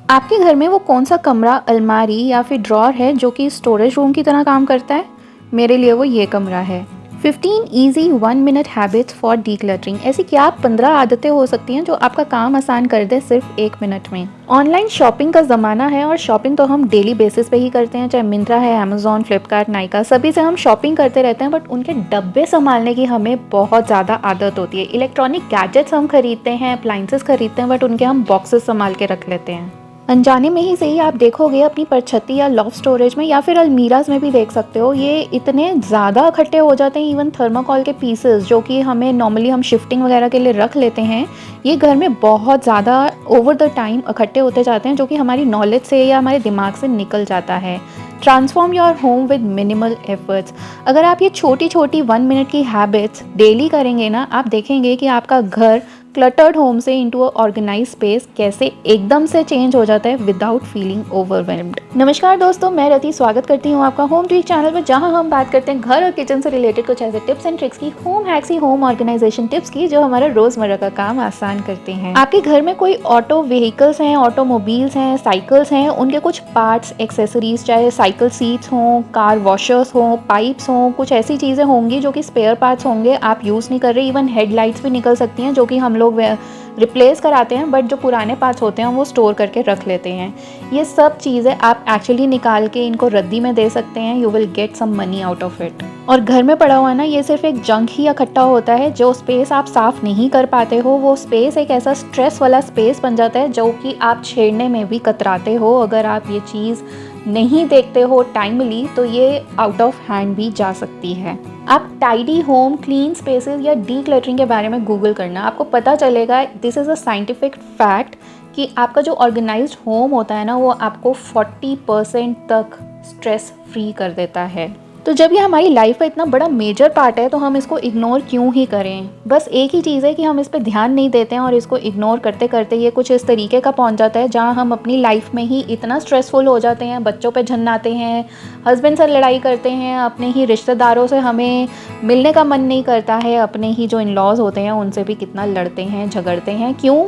आपके घर में वो कौन-सा कमरा, अलमारी या फिर ड्रॉअर है जो कि स्टोरेज रूम की तरह काम करता है? मेरे लिए वो ये कमरा है। 15 easy 1 minute habits for decluttering. ऐसी क्या 15 आदतें हो सकती हैं जो आपका काम आसान कर दे सिर्फ 1 मिनट में। ऑनलाइन शॉपिंग का ज़माना है और शॉपिंग तो हम डेली बेसिस पे ही करते हैं, चाहे मिंत्रा है, अमेज़न, फ्लिपकार्ट, नायका, सभी से हम शॉपिंग करते रहते हैं, बट उनके डब्बे संभालने की हमें बहुत ज़्यादा आदत होती है। इलेक्ट्रॉनिक गैजेट्स हम खरीदते हैं, अप्लायंसेस खरीदते हैं, बट उनके हम बॉक्सेस संभाल के रख लेते हैं। अनजाने में ही सही आप देखोगे अपनी परछत्ती या लॉफ्ट स्टोरेज में या फिर अलमीराज में भी देख सकते हो, ये इतने ज़्यादा इकट्ठे हो जाते हैं। इवन थर्माकोल के पीसेस जो कि हमें नॉर्मली हम शिफ्टिंग वगैरह के लिए रख लेते हैं, ये घर में बहुत ज़्यादा ओवर द टाइम इकट्ठे होते जाते हैं, जो कि हमारी नॉलेज से या हमारे दिमाग से निकल जाता है। Transform your home with minimal efforts. अगर आप ये छोटी छोटी 1 मिनट की हैबिट्स डेली करेंगे ना, आप देखेंगे कि आपका घर क्लटर्ड होम से इनटू अ ऑर्गेनाइज स्पेस कैसे एकदम से चेंज हो जाता है विदाउट फीलिंग ओवरवेल्म्ड। नमस्कार दोस्तों, मैं रति स्वागत करती हूँ आपका होम ट्रिक चैनल पर, जहाँ हम बात करते हैं घर और किचन से रिलेटेड कुछ ऐसे टिप्स एंड ट्रिक्स की, होम हैक्स की, होम ऑर्गेनाइजेशन टिप्स की, जो हमारा रोजमर्रा का काम आसान करते हैं। आपके घर में कोई ऑटो व्हीकल्स हैं, ऑटोमोबाइल्स हैं, साइकिल्स हैं, उनके कुछ पार्ट्स, एक्सेसरीज, चाहे साइकिल सीट्स हों, कार वॉशर्स हों, पाइप्स हों, कुछ ऐसी चीज़ें होंगी जो कि स्पेयर पार्ट्स होंगे, आप यूज़ नहीं कर रहे। इवन हेडलाइट्स भी निकल सकती हैं जो कि हम लोग रिप्लेस कराते हैं, बट जो पुराने पार्ट्स होते हैं वो स्टोर करके रख लेते हैं। ये सब चीज़ें आप एक्चुअली निकाल के इनको रद्दी में दे सकते हैं। You will get some money out of it. और घर में पड़ा हुआ ना, ये सिर्फ एक जंक ही इकट्ठा होता है। जो स्पेस आप साफ नहीं कर पाते हो, वो स्पेस एक ऐसा स्ट्रेस वाला स्पेस बन जाता है जो कि आप छेड़ने में भी कतराते हो। अगर आप ये चीज़ नहीं देखते हो टाइमली, तो ये आउट ऑफ हैंड भी जा सकती है। आप टाइडी होम, क्लीन स्पेसेस या डीक्लटरिंग के बारे में गूगल करना, आपको पता चलेगा, this is a scientific fact, कि आपका जो ऑर्गेनाइज्ड होम होता है ना, वो आपको 40% तक स्ट्रेस फ्री कर देता है। तो जब ये हमारी लाइफ का इतना बड़ा मेजर पार्ट है, तो हम इसको इग्नोर क्यों ही करें। बस एक ही चीज़ है कि हम इस पे ध्यान नहीं देते हैं, और इसको इग्नोर करते करते ये कुछ इस तरीके का पहुंच जाता है जहां हम अपनी लाइफ में ही इतना स्ट्रेसफुल हो जाते हैं, बच्चों पे झन्नाते हैं, हस्बैंड से लड़ाई करते हैं, अपने ही रिश्तेदारों से हमें मिलने का मन नहीं करता है, अपने ही जो इन लॉज होते हैं उनसे भी कितना लड़ते हैं, झगड़ते हैं। क्यों?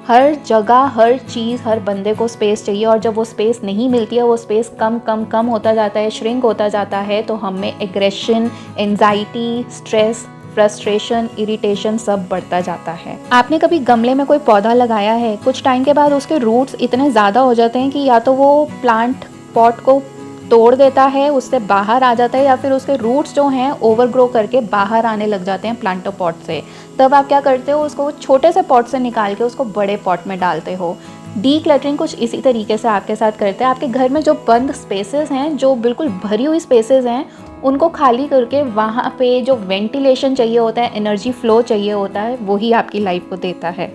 हर जगह, हर चीज़, हर बंदे को स्पेस चाहिए, और जब वो स्पेस नहीं मिलती है, वो स्पेस कम कम कम होता जाता है, श्रिंक होता जाता है, तो हम में aggression, anxiety, stress, frustration, irritation सब बढ़ता जाता है। आपने कभी गमले में कोई पौधा लगाया है, कुछ टाइम के बाद उसके रूट्स इतने ज़्यादा हो जाते हैं कि या तो वो प्लांट पॉट को तोड़ देता है, उससे बाहर आ जाता है, या फिर उसके रूट्स जो हैं ओवरग्रो करके बाहर आने लग जाते हैं प्लांटो पॉट से। तब आप क्या करते हो, उसको छोटे से पॉट से निकाल के उसको बड़े पॉट में डालते हो। डीक्लटरिंग कुछ इसी तरीके से आपके साथ करते हैं। आपके घर में जो बंद स्पेसेस हैं, जो बिल्कुल भरी हुई स्पेसेस हैं, उनको खाली करके वहाँ पे जो वेंटिलेशन चाहिए होता है, एनर्जी फ्लो चाहिए होता है, वही आपकी लाइफ को देता है।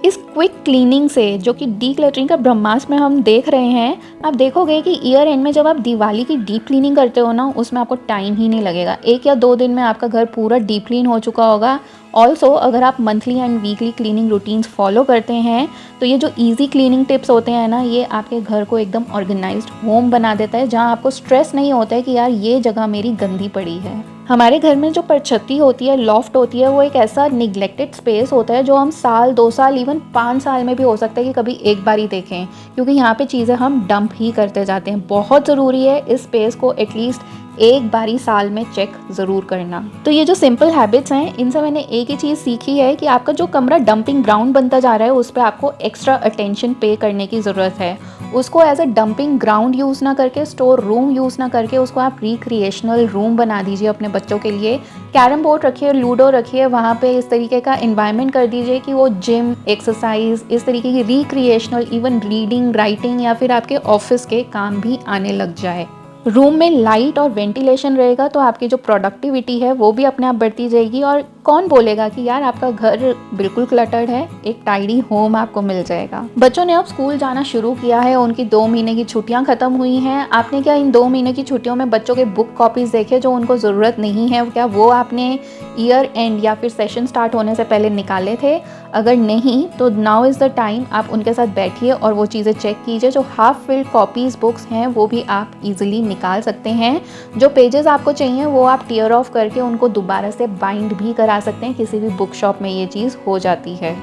इस क्विक क्लीनिंग से, जो कि डीक्लटरिंग का ब्रह्मास्त्र में हम देख रहे हैं, आप देखोगे कि ईयर एंड में जब आप दिवाली की डीप क्लीनिंग करते हो ना, उसमें आपको टाइम ही नहीं लगेगा। 1 या 2 दिन में आपका घर पूरा डीप क्लीन हो चुका होगा। ऑल्सो अगर आप monthly and weekly cleaning routines follow करते हैं, तो ये जो ईजी क्लीनिंग टिप्स होते हैं ना, ये आपके घर को एकदम ऑर्गेनाइज्ड होम बना देता है, जहाँ आपको स्ट्रेस नहीं होता है कि यार ये जगह मेरी गंदी पड़ी है। हमारे घर में जो परछत्ती होती है, लॉफ्ट होती है, वो एक ऐसा निगलेक्टेड स्पेस होता है जो हम साल, 2 साल, इवन 5 साल में भी हो सकता है कि कभी एक बार ही देखें, क्योंकि यहाँ पे चीज़ें हम डंप ही करते जाते हैं। बहुत ज़रूरी है इस स्पेस को एटलीस्ट एक बारी साल में चेक ज़रूर करना। तो ये जो सिंपल हैबिट्स हैं, इनसे मैंने एक ही चीज़ सीखी है कि आपका जो कमरा डंपिंग ग्राउंड बनता जा रहा है, उस पर आपको एक्स्ट्रा अटेंशन पे करने की ज़रूरत है। उसको as a dumping ground use ना करके, स्टोर रूम यूज़ ना करके, उसको आप रिक्रिएशनल रूम बना दीजिए अपने बच्चों के लिए। कैरम बोर्ड रखिए, लूडो रखिए, वहाँ पे इस तरीके का इन्वायरमेंट कर दीजिए कि वो जिम, एक्सरसाइज, इस तरीके की रिक्रिएशनल, इवन रीडिंग, राइटिंग या फिर आपके ऑफिस के काम भी आने लग जाए। रूम में लाइट और वेंटिलेशन रहेगा तो आपकी जो प्रोडक्टिविटी है वो भी अपने आप बढ़ती जाएगी, और कौन बोलेगा कि यार आपका घर बिल्कुल क्लटर्ड है, एक टाइडी होम आपको मिल जाएगा। बच्चों ने अब स्कूल जाना शुरू किया है, उनकी 2 महीने की छुट्टियां खत्म हुई हैं। आपने क्या इन 2 महीने की छुट्टियों में बच्चों के बुक कॉपीज देखे जो उनको ज़रूरत नहीं है? क्या वो आपने ईयर एंड या फिर सेशन स्टार्ट होने से पहले निकाले थे? अगर नहीं, तो नाउ इज़ द टाइम, आप उनके साथ बैठिए और वो चीज़ें चेक कीजिए। जो हाफ फिल्ड कॉपीज़ बुक्स हैं वो भी आप इजीली निकाल सकते हैं। जो पेजेस आपको चाहिए वो आप टीयर ऑफ करके उनको दोबारा से बाइंड भी करा सकते हैं। किसी भी बुक शॉप में ये चीज़ हो जाती है।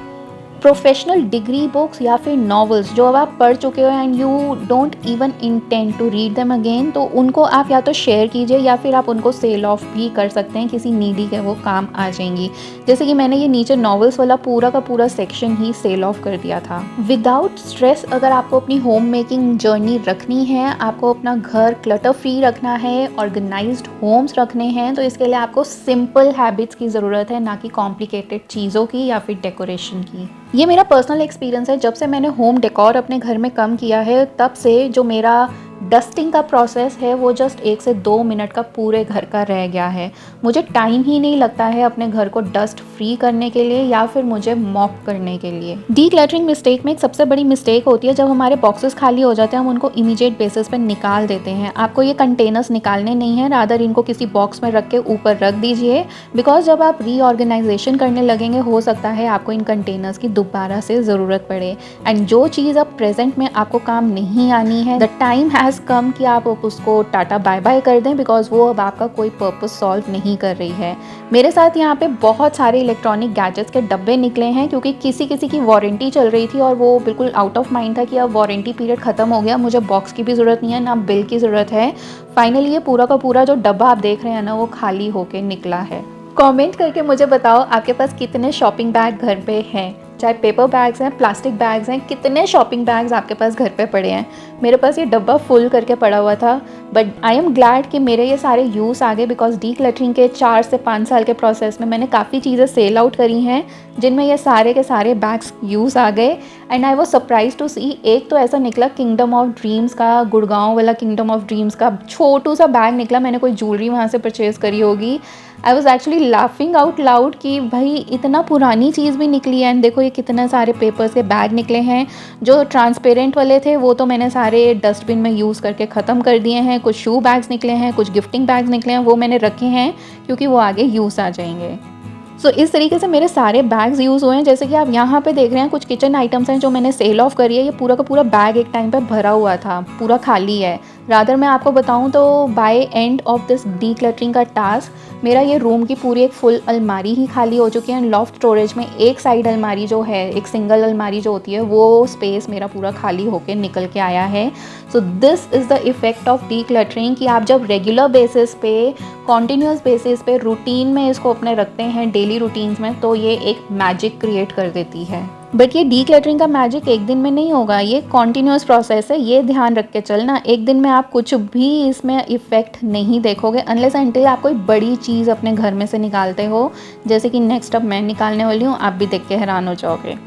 प्रोफेशनल डिग्री बुक्स या फिर नॉवेल्स जो अब आप पढ़ चुके हो and you don't even intend to read them again, तो उनको आप या तो शेयर कीजिए या फिर आप उनको सेल ऑफ भी कर सकते हैं, किसी नीडी के वो काम आ जाएंगी। जैसे कि मैंने ये नीचे नॉवेल्स वाला पूरा का पूरा सेक्शन ही सेल ऑफ कर दिया था। विदाउट स्ट्रेस अगर आपको अपनी होम मेकिंग जर्नी रखनी है, आपको अपना घर क्लटर फ्री रखना है, ऑर्गेनाइज्ड होम्स रखने हैं, तो इसके लिए आपको सिंपल हैबिट्स की ज़रूरत है, ना कि कॉम्प्लिकेटेड चीज़ों की या फिर डेकोरेशन की। ये मेरा पर्सनल एक्सपीरियंस है। जब से मैंने होम डेकोर अपने घर में कम किया है, तब से जो मेरा डस्टिंग का प्रोसेस है वो जस्ट 1 से 2 मिनट का पूरे घर का रह गया है। मुझे टाइम ही नहीं लगता है अपने घर को डस्ट फ्री करने के लिए या फिर मुझे मॉप करने के लिए। डीक्लटरिंग मिस्टेक में एक सबसे बड़ी मिस्टेक होती है जब हमारे बॉक्सेस खाली हो जाते हैं, हम उनको इमीडिएट बेसिस पे निकाल देते हैं। आपको ये कंटेनर्स निकालने नहीं है, रादर इनको किसी बॉक्स में रख के ऊपर रख दीजिए, बिकॉज जब आप रीऑर्गेनाइजेशन करने लगेंगे हो सकता है आपको इन कंटेनर्स की दोबारा से ज़रूरत पड़े। एंड जो चीज़ अब प्रेजेंट में आपको काम नहीं आनी है, द टाइम हैज़ कम कि आप उसको टाटा बाय बाय कर दें, बिकॉज वो अब आपका कोई पर्पस सॉल्व नहीं कर रही है। मेरे साथ यहाँ पे बहुत सारे इलेक्ट्रॉनिक गैजेट्स के डब्बे निकले हैं, क्योंकि किसी किसी की वारंटी चल रही थी और वो बिल्कुल आउट ऑफ माइंड था कि अब वारंटी पीरियड ख़त्म हो गया, मुझे बॉक्स की भी ज़रूरत नहीं है, ना बिल की ज़रूरत है। फाइनली ये पूरा का पूरा जो डब्बा आप देख रहे हैं ना, वो खाली होके निकला है। कमेंट करके मुझे बताओ आपके पास कितने शॉपिंग बैग घर पे हैं, चाहे पेपर बैग्स हैं, प्लास्टिक बैग्स हैं, कितने शॉपिंग बैग्स आपके पास घर पे पड़े हैं। मेरे पास ये डब्बा फुल करके पड़ा हुआ था, बट आई एम ग्लैड कि मेरे ये सारे यूज़ आ गए, बिकॉज डीक्लटरिंग के 4 से 5 साल के प्रोसेस में मैंने काफ़ी चीज़ें सेल आउट करी हैं जिनमें ये सारे के सारे बैग्स यूज़ आ गए। And I was surprise to see, एक तो ऐसा निकला किंगडम ऑफ ड्रीम्स का, गुड़गांव वाला किंगडम ऑफ ड्रीम्स का छोटू सा बैग निकला, मैंने कोई ज्वेलरी वहाँ से परचेज़ करी होगी। I was actually laughing out loud कि भाई इतना पुरानी चीज़ भी निकली है। एंड देखो ये कितने सारे पेपर्स के बैग निकले हैं। जो ट्रांसपेरेंट वाले थे वो तो मैंने सारे डस्टबिन में यूज़ करके ख़त्म कर दिए हैं। कुछ शू बैग्स निकले हैं, कुछ गिफ्टिंग बैग्स निकले हैं, वो मैंने रखे हैं क्योंकि वो आगे यूज़ आ जाएंगे। सो इस तरीके से मेरे सारे बैग्स यूज़ हुए हैं। जैसे कि आप यहाँ पे देख रहे हैं कुछ किचन आइटम्स हैं जो मैंने सेल ऑफ करी है। ये पूरा का पूरा बैग एक टाइम पे भरा हुआ था, पूरा खाली है। रादर मैं आपको बताऊँ तो by end of this decluttering का टास्क मेरा ये रूम की पूरी एक फुल अलमारी ही खाली हो चुकी है। एंड लॉफ्ट स्टोरेज में एक साइड अलमारी जो है, एक सिंगल अलमारी जो होती है, वो स्पेस मेरा पूरा खाली होके निकल के आया है। So this is the effect of decluttering कि आप जब रेगुलर बेसिस पे, कॉन्टीन्यूस बेसिस पे, रूटीन में इसको अपने रखते हैं, डेली रूटीन्स में, तो ये एक मैजिक क्रिएट कर देती है। बट ये डीक्लटरिंग का मैजिक एक दिन में नहीं होगा, ये कॉन्टीन्यूस प्रोसेस है। ये ध्यान रख के चलना, एक दिन में आप कुछ भी इसमें इफ़ेक्ट नहीं देखोगे अनलेस अनटिल आप कोई बड़ी चीज़ अपने घर में से निकालते हो, जैसे कि नेक्स्ट अब मैं निकालने वाली हूँ। आप भी देख के हैरान हो जाओगे।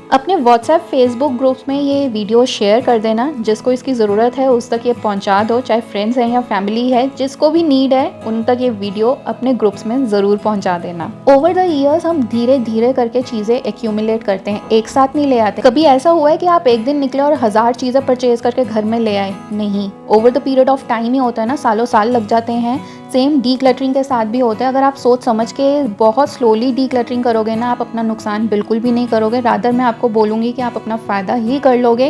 अपने व्हाट्सएप फेसबुक ग्रुप्स में ये वीडियो शेयर कर देना, जिसको इसकी ज़रूरत है उस तक ये पहुंचा दो, चाहे फ्रेंड्स हैं या फैमिली है, जिसको भी नीड है उन तक ये वीडियो अपने ग्रुप्स में ज़रूर पहुंचा देना। ओवर द ईयर्स हम धीरे धीरे करके चीज़ें एक्यूमुलेट करते हैं, एक साथ नहीं ले आते। कभी ऐसा हुआ है कि आप एक दिन निकले और 1000 चीज़ें परचेज करके घर में ले आए? नहीं, over the period of time ही होता है ना, सालों साल लग जाते हैं। सेम डीक्लटरिंग के साथ भी होता है। अगर आप सोच समझ के बहुत स्लोली डीक्लटरिंग करोगे ना, आप अपना नुकसान बिल्कुल भी नहीं करोगे, रादर मैं आपको बोलूँगी कि आप अपना फ़ायदा ही कर लोगे।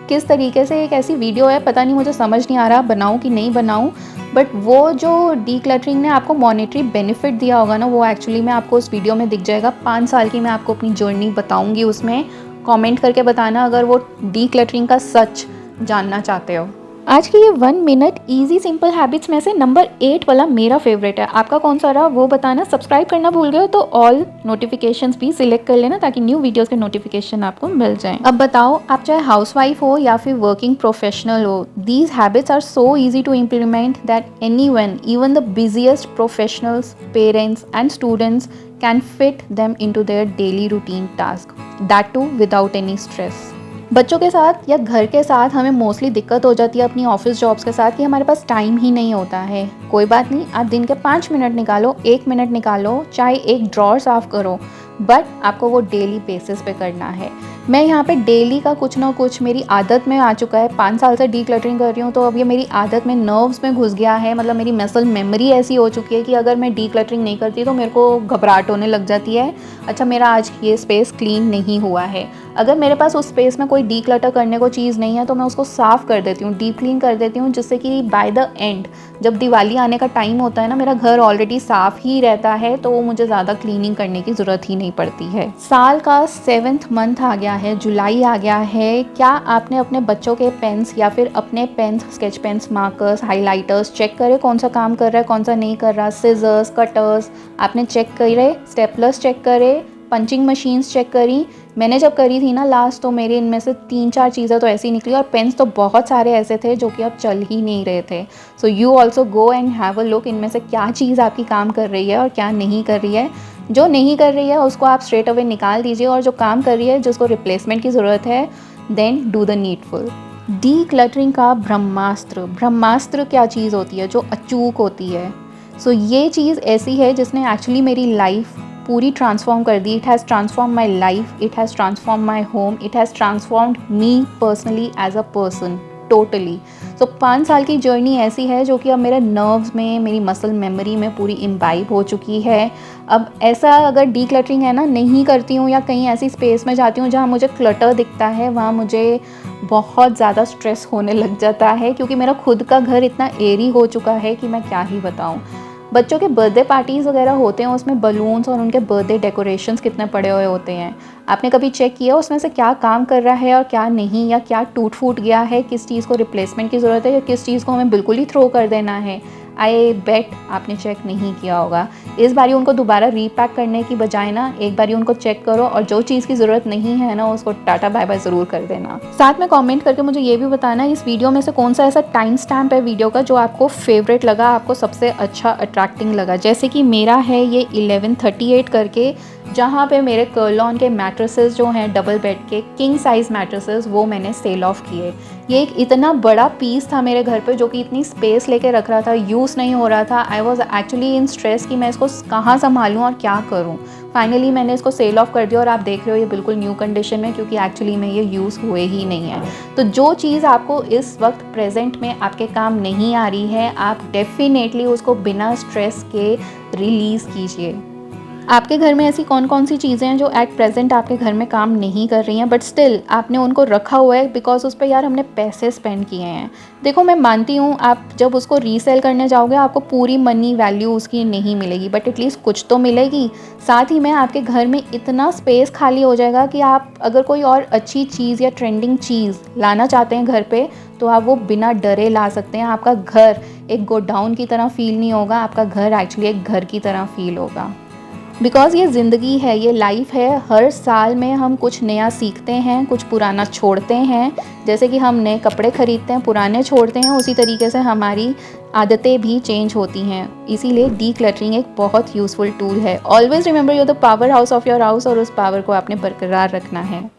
किस तरीके से, एक ऐसी वीडियो है, पता नहीं, मुझे समझ नहीं आ रहा बनाऊँ कि नहीं बनाऊँ, बट वो जो डीक्लटरिंग ने आपको मॉनेटरी बेनिफिट दिया होगा ना, वो एक्चुअली में आपको उस वीडियो में दिख जाएगा। 5 साल की मैं आपको अपनी जर्नी बताऊँगी उसमें। कॉमेंट करके बताना अगर वो डीक्लटरिंग का सच जानना चाहते हो। आज की ये 1 मिनट ईजी सिंपल हैबिट्स में से नंबर 8 वाला मेरा फेवरेट है। आपका कौन सा रहा वो बताना। सब्सक्राइब करना भूल गए हो तो ऑल नोटिफिकेशंस भी सिलेक्ट कर लेना, ताकि न्यू वीडियोस के नोटिफिकेशन आपको मिल जाएं। अब बताओ, आप चाहे हाउसवाइफ हो या फिर वर्किंग प्रोफेशनल हो, these habits are so easy to implement that anyone, even the busiest professionals, parents and students can fit them into their daily routine task, that too without any stress. बच्चों के साथ या घर के साथ हमें mostly दिक्कत हो जाती है अपनी ऑफिस जॉब्स के साथ कि हमारे पास टाइम ही नहीं होता है। कोई बात नहीं, आप दिन के 5 मिनट निकालो, 1 मिनट निकालो, चाहे एक ड्रॉर साफ़ करो, बट आपको वो डेली बेसिस पे करना है। मैं यहाँ पे डेली का कुछ ना कुछ मेरी आदत में आ चुका है। 5 साल से डीक्लटरिंग कर रही हूँ, तो अब ये मेरी आदत में, नर्व्स में घुस गया है। मतलब मेरी मसल मेमोरी ऐसी हो चुकी है कि अगर मैं डीक्लटरिंग नहीं करती तो मेरे को घबराहट होने लग जाती है। अच्छा, मेरा आज ये स्पेस क्लीन नहीं हुआ है। अगर मेरे पास उस स्पेस में कोई डीक्लटर करने को चीज़ नहीं है तो मैं उसको साफ़ कर देती हूँ, डीप क्लीन कर देती हूँ, जिससे कि बाय द एंड जब दिवाली आने का टाइम होता है ना, मेरा घर ऑलरेडी साफ़ ही रहता है, तो मुझे ज़्यादा क्लीनिंग करने की ज़रूरत ही नहीं पड़ती है। साल का 7th मंथ आ गया है, जुलाई आ गया है। क्या आपने अपने बच्चों के पेन्स या फिर अपने pens, sketch pens, markers, highlighters check करे कौन सा काम कर रहा है, कौन सा नहीं कर रहा? सिजर्स, कटर्स आपने चेक करे, स्टेपलर्स चेक करे, पंचिंग मशीन्स चेक करी? मैंने जब करी थी ना लास्ट, तो मेरे इनमें से 3-4 चीज़ें तो ऐसी निकली, और पेन्स तो बहुत सारे ऐसे थे जो कि अब चल ही नहीं रहे थे। So you also go and have a look, इनमें से क्या चीज़ आपकी काम कर रही है और क्या नहीं कर रही है। जो नहीं कर रही है उसको आप स्ट्रेट अवे निकाल दीजिए, और जो काम कर रही है, जिसको रिप्लेसमेंट की ज़रूरत है, then do the needful. Decluttering का ब्रह्मास्त्र। ब्रह्मास्त्र क्या चीज़ होती है? जो अचूक होती है। सो ये चीज़ ऐसी है जिसने एक्चुअली मेरी लाइफ पूरी ट्रांसफॉर्म कर दी। It has transform my life, it has transform my home, it has transformed me personally as a person totally. So 5 साल की जर्नी ऐसी है जो कि अब मेरे नर्व्स में, मेरी मसल मेमोरी में पूरी इम्बाइब हो चुकी है। अब ऐसा अगर डीक्लटरिंग है ना, नहीं करती हूँ या कहीं ऐसी स्पेस में जाती हूँ जहाँ मुझे क्लटर दिखता है, वहाँ मुझे बहुत ज़्यादा स्ट्रेस होने लग जाता है, क्योंकि मेरा खुद का घर इतना एरी हो चुका है कि मैं क्या ही बताऊँ। बच्चों के बर्थडे पार्टीज़ वगैरह होते हैं, उसमें बलून्स और उनके बर्थडे डेकोरेशंस कितने पड़े हुए होते हैं। आपने कभी चेक किया उसमें से क्या काम कर रहा है और क्या नहीं, या क्या टूट फूट गया है, किस चीज़ को रिप्लेसमेंट की ज़रूरत है, या किस चीज़ को हमें बिल्कुल ही थ्रो कर देना है? आई बेट आपने चेक नहीं किया होगा। इस बारी उनको दोबारा रीपैक करने की बजाय ना, एक बारी उनको चेक करो, और जो चीज़ की ज़रूरत नहीं है ना, उसको टाटा बाय बाय ज़रूर कर देना। साथ में कमेंट करके मुझे ये भी बताना इस वीडियो में से कौन सा ऐसा टाइम स्टैम्प है वीडियो का जो आपको फेवरेट लगा, आपको सबसे अच्छा अट्रैक्टिंग लगा। जैसे कि मेरा है ये 1138 करके, जहाँ पे मेरे कर्लॉन के मैट्रेसेस जो हैं, डबल बेड के किंग साइज़ मैट्रेसेस, वो मैंने सेल ऑफ किए। ये एक इतना बड़ा पीस था मेरे घर पे, जो कि इतनी स्पेस लेके रख रहा था, यूज़ नहीं हो रहा था। I was actually in stress कि मैं इसको कहाँ संभालूँ और क्या करूँ। फाइनली मैंने इसको सेल ऑफ कर दिया, और आप देख रहे हो ये बिल्कुल न्यू कंडीशन में, क्योंकि एक्चुअली में ये यूज़ हुए ही नहीं है। तो जो चीज़ आपको इस वक्त प्रेजेंट में आपके काम नहीं आ रही है, आप डेफिनेटली उसको बिना स्ट्रेस के रिलीज़ कीजिए। आपके घर में ऐसी कौन कौन सी चीज़ें हैं जो एट प्रेजेंट आपके घर में काम नहीं कर रही हैं, बट स्टिल आपने उनको रखा हुआ है बिकॉज उस पर यार हमने पैसे स्पेंड किए हैं। देखो, मैं मानती हूँ आप जब उसको रीसेल करने जाओगे आपको पूरी मनी वैल्यू उसकी नहीं मिलेगी, बट एटलीस्ट कुछ तो मिलेगी। साथ ही में आपके घर में इतना स्पेस खाली हो जाएगा कि आप अगर कोई और अच्छी चीज़ या ट्रेंडिंग चीज़ लाना चाहते हैं घर पे, तो आप वो बिना डरे ला सकते हैं। आपका घर एक गोडाउन की तरह फील नहीं होगा, आपका घर एक्चुअली एक घर की तरह फील होगा। बिकॉज़ ये ज़िंदगी है, ये लाइफ है। हर साल में हम कुछ नया सीखते हैं, कुछ पुराना छोड़ते हैं। जैसे कि हम नए कपड़े खरीदते हैं, पुराने छोड़ते हैं, उसी तरीके से हमारी आदतें भी चेंज होती हैं। इसीलिए डीक्लटरिंग एक बहुत यूज़फुल टूल है। Always remember, you are the power house of your house, और उस पावर को आपने बरकरार रखना है।